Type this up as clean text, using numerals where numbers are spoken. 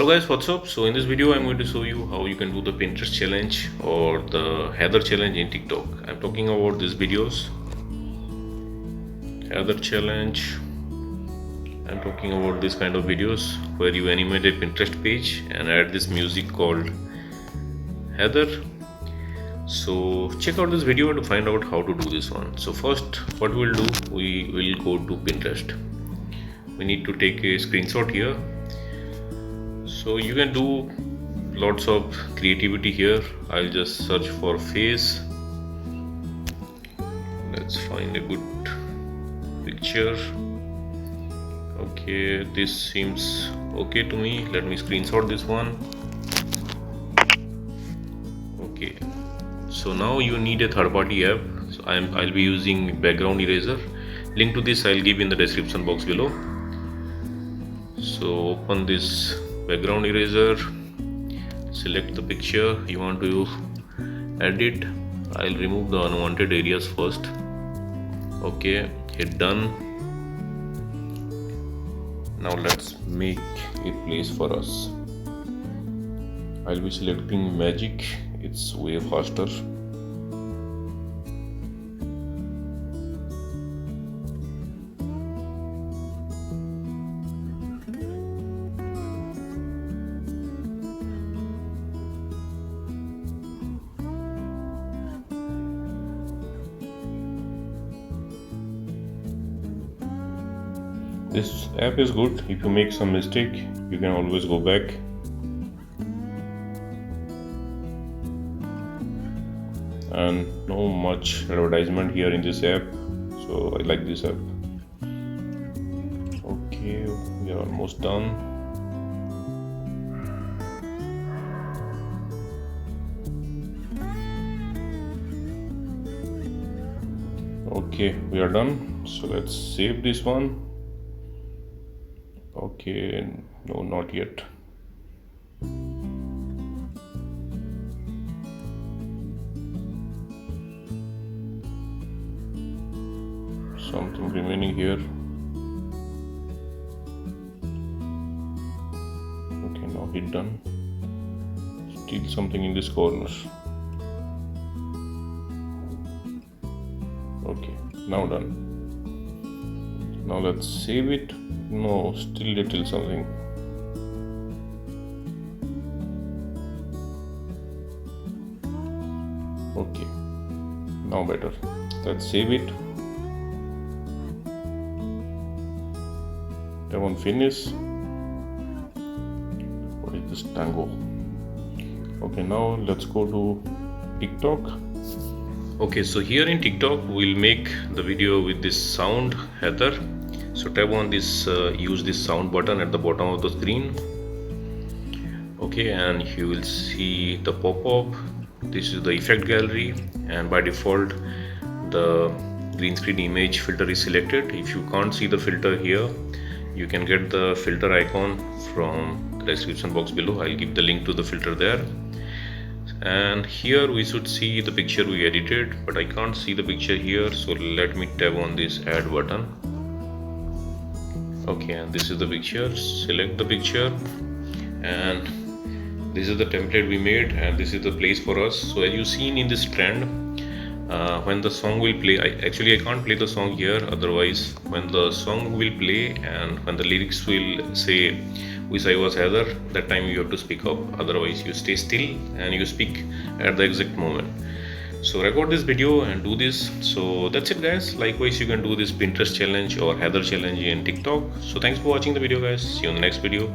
Hello guys, what's up? So in this video I'm going to show you how you can do the Pinterest challenge or the Heather challenge in TikTok. I'm talking about these videos. Heather challenge. I'm talking about this kind of videos where you animate a Pinterest page and add this music called Heather. So check out this video to find out how to do this one. So first what we'll do, we will go to Pinterest. We need to take a screenshot here. So you can do lots of creativity here. I'll just search for face. Let's find a good picture. Okay, this seems okay to me. Let me screenshot this one. Okay, so now you need a third-party app. So I'll be using background eraser. Link to this I'll give in the description box below. So open this background eraser, select the picture you want to edit. I'll remove the unwanted areas first. Okay, hit done. Now let's make a place for us. I'll be selecting magic, it's way faster. This app is good. If you make some mistake, you can always go back. And no much advertisement here in this app, so I like this app. Okay, we are almost done. Okay, we are done. So let's save this one. Okay, no, not yet. Something remaining here. Okay, now hit done. Still something in this corner. Okay, now done. Now let's save it. No, still little something. Okay, now better. Let's save it. That one finish. What is this tango? Okay, now let's go to TikTok. Okay, so here in TikTok we'll make the video with this sound Heather. So tap on this use this sound button at the bottom of the screen. Okay, and you will see the pop-up. This is the effect gallery, and by default the green screen image filter is selected. If you can't see the filter here, you can get the filter icon from the description box below. I'll give the link to the filter there. And here we should see the picture we edited, but I can't see the picture here, so let me tap on this add button. Okay, and this is the picture. Select the picture, and this is the template we made, and this is the place for us. So as you've seen in this trend, when the song will play, I can't play the song here, otherwise when the song will play and when the lyrics will say wish I was Heather, that time you have to speak up, otherwise you stay still and you speak at the exact moment. So record this video and do this. So that's it guys. Likewise you can do this Pinterest challenge or Heather challenge in TikTok. So thanks for watching the video guys. See you in the next video.